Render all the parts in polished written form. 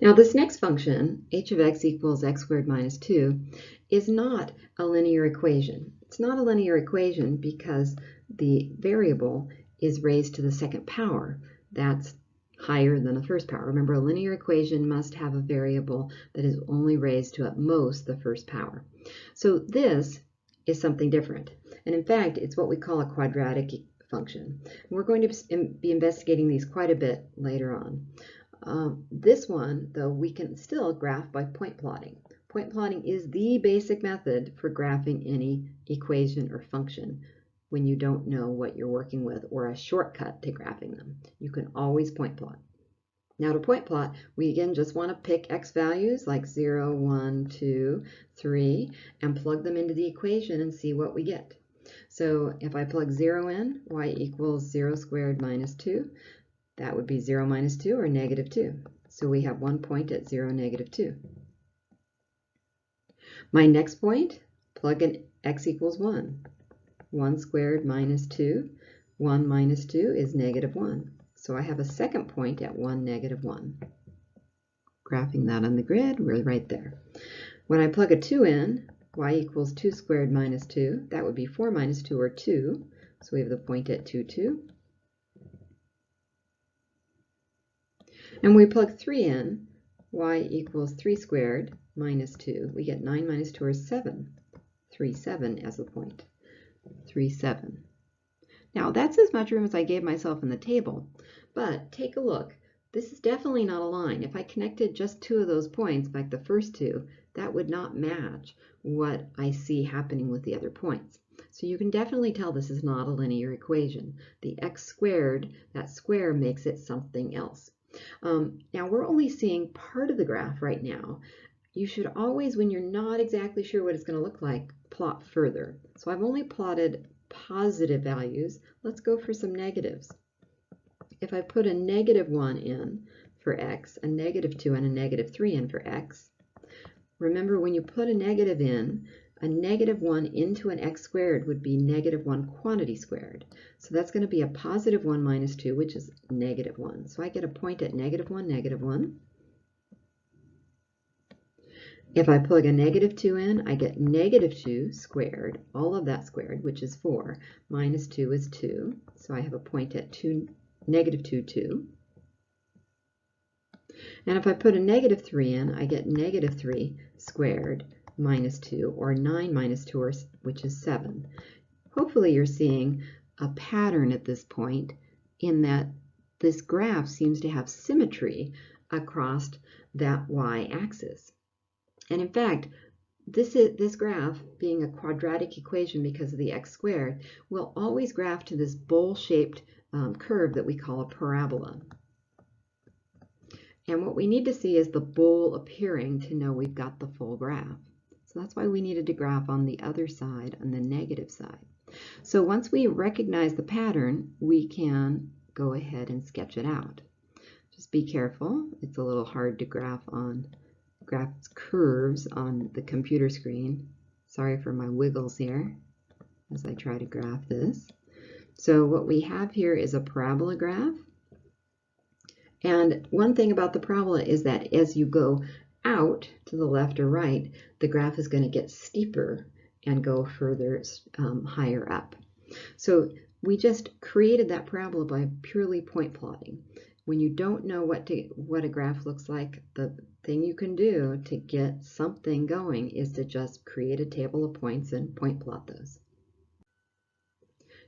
Now this next function, h of x equals x squared minus 2, is not a linear equation. It's not a linear equation because the variable is raised to the second power. That's higher than the first power. Remember, a linear equation must have a variable that is only raised to at most the first power. So this is something different. And in fact, it's what we call a quadratic function. We're going to be investigating these quite a bit later on. This one, though, we can still graph by point plotting. Point plotting is the basic method for graphing any equation or function when you don't know what you're working with, or a shortcut to graphing them. You can always point plot. Now to point plot, we again just want to pick x values like 0, 1, 2, 3, and plug them into the equation and see what we get. So if I plug 0 in, y equals 0 squared minus 2. That would be 0 minus 2, or negative 2. So we have one point at 0, negative 2. My next point, plug in x equals 1. 1 squared minus 2. 1 minus 2 is negative 1. So I have a second point at 1, negative 1. Graphing that on the grid, we're right there. When I plug a 2 in, y equals 2 squared minus 2. That would be 4 minus 2, or 2. So we have the point at 2, 2. And we plug 3 in, y equals 3 squared minus 2. We get 9 minus 2, or 7. 3, 7 as the point. 3, 7. Now that's as much room as I gave myself in the table, but take a look. This is definitely not a line. If I connected just 2 of those points, like the first 2, that would not match what I see happening with the other points. So you can definitely tell this is not a linear equation. The x squared, that square makes it something else. Now we're only seeing part of the graph right now. You should always, when you're not exactly sure what it's going to look like, plot further. So I've only plotted positive values. Let's go for some negatives. If I put a negative 1 in for x, a negative 2 and a negative 3 in for x, remember when you put a negative in, a negative 1 into an x squared would be negative 1 quantity squared. So that's going to be a positive 1 minus 2, which is negative 1. So I get a point at negative 1, negative 1. If I plug a negative 2 in, I get negative 2 squared, all of that squared, which is 4, minus 2 is 2. So I have a point at negative 2, 2. And if I put a negative 3 in, I get negative 3 squared minus 2, or 9 minus 2, which is 7. Hopefully you're seeing a pattern at this point in that this graph seems to have symmetry across that y-axis. And in fact, this graph, being a quadratic equation because of the x squared, will always graph to this bowl-shaped curve that we call a parabola. And what we need to see is the bowl appearing to know we've got the full graph. So that's why we needed to graph on the other side, on the negative side. So once we recognize the pattern, we can go ahead and sketch it out. Just be careful. It's a little hard to graph curves on the computer screen. Sorry for my wiggles here as I try to graph this. So what we have here is a parabola graph. And one thing about the parabola is that as you go out to the left or right, the graph is going to get steeper and go further higher up. So we just created that parabola by purely point plotting. When you don't know what a graph looks like, the thing you can do to get something going is to just create a table of points and point plot those.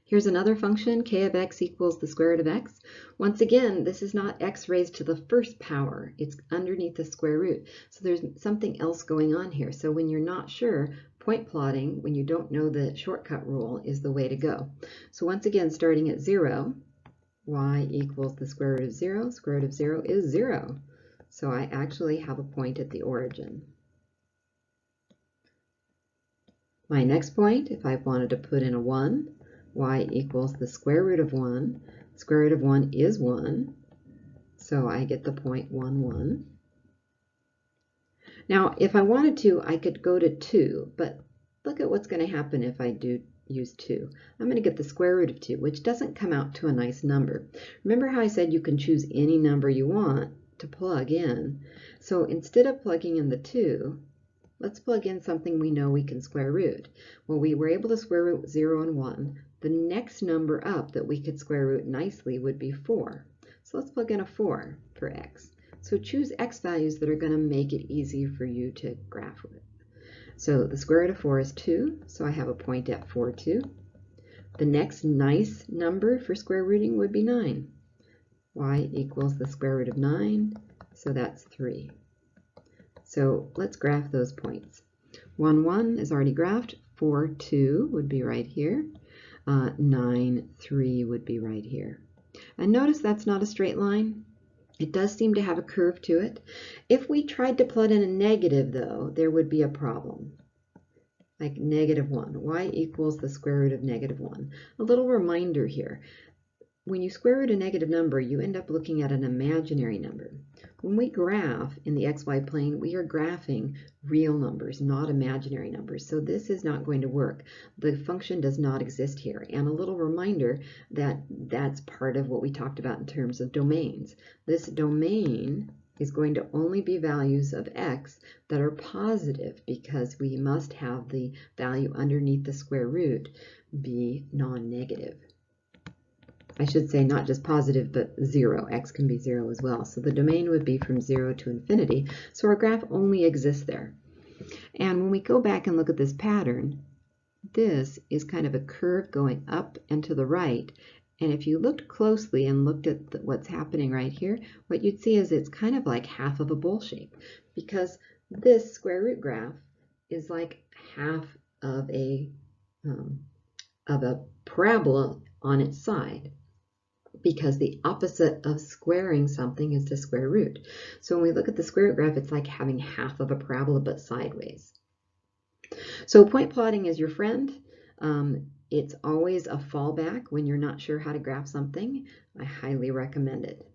Here's another function, k of x equals the square root of x. Once again, this is not x raised to the first power. It's underneath the square root. So there's something else going on here. So when you're not sure, point plotting, when you don't know the shortcut rule, is the way to go. So once again, starting at 0, y equals the square root of 0. Square root of 0 is 0. So I actually have a point at the origin. My next point, if I wanted to put in a 1, y equals the square root of 1. Square root of 1 is 1. So I get the point 1, 1. Now, if I wanted to, I could go to 2, but look at what's going to happen if I do use 2. I'm going to get the square root of 2, which doesn't come out to a nice number. Remember how I said you can choose any number you want? to plug in. So instead of plugging in the 2, let's plug in something we know we can square root. Well, we were able to square root 0 and 1. The next number up that we could square root nicely would be 4. So let's plug in a 4 for x. So choose x values that are going to make it easy for you to graph with. So the square root of 4 is 2, so I have a point at 4, 2. The next nice number for square rooting would be 9. Y equals the square root of 9, so that's 3. So let's graph those points. 1, 1 is already graphed. 4, 2 would be right here. 9, 3 would be right here. And notice that's not a straight line. It does seem to have a curve to it. If we tried to plug in a negative, though, there would be a problem. Like negative 1. Y equals the square root of negative 1. A little reminder here. When you square root a negative number, you end up looking at an imaginary number. When we graph in the xy plane, we are graphing real numbers, not imaginary numbers. So this is not going to work. The function does not exist here. And a little reminder that that's part of what we talked about in terms of domains. This domain is going to only be values of x that are positive because we must have the value underneath the square root be non-negative. I should say not just positive, but 0. X can be 0 as well. So the domain would be from 0 to infinity. So our graph only exists there. And when we go back and look at this pattern, this is kind of a curve going up and to the right. And if you looked closely and looked at what's happening right here, what you'd see is it's kind of like half of a bowl shape, because this square root graph is like half of a parabola on its side, because the opposite of squaring something is to square root. So when we look at the square root graph, it's like having half of a parabola but sideways. So point plotting is your friend. It's always a fallback when you're not sure how to graph something. I highly recommend it.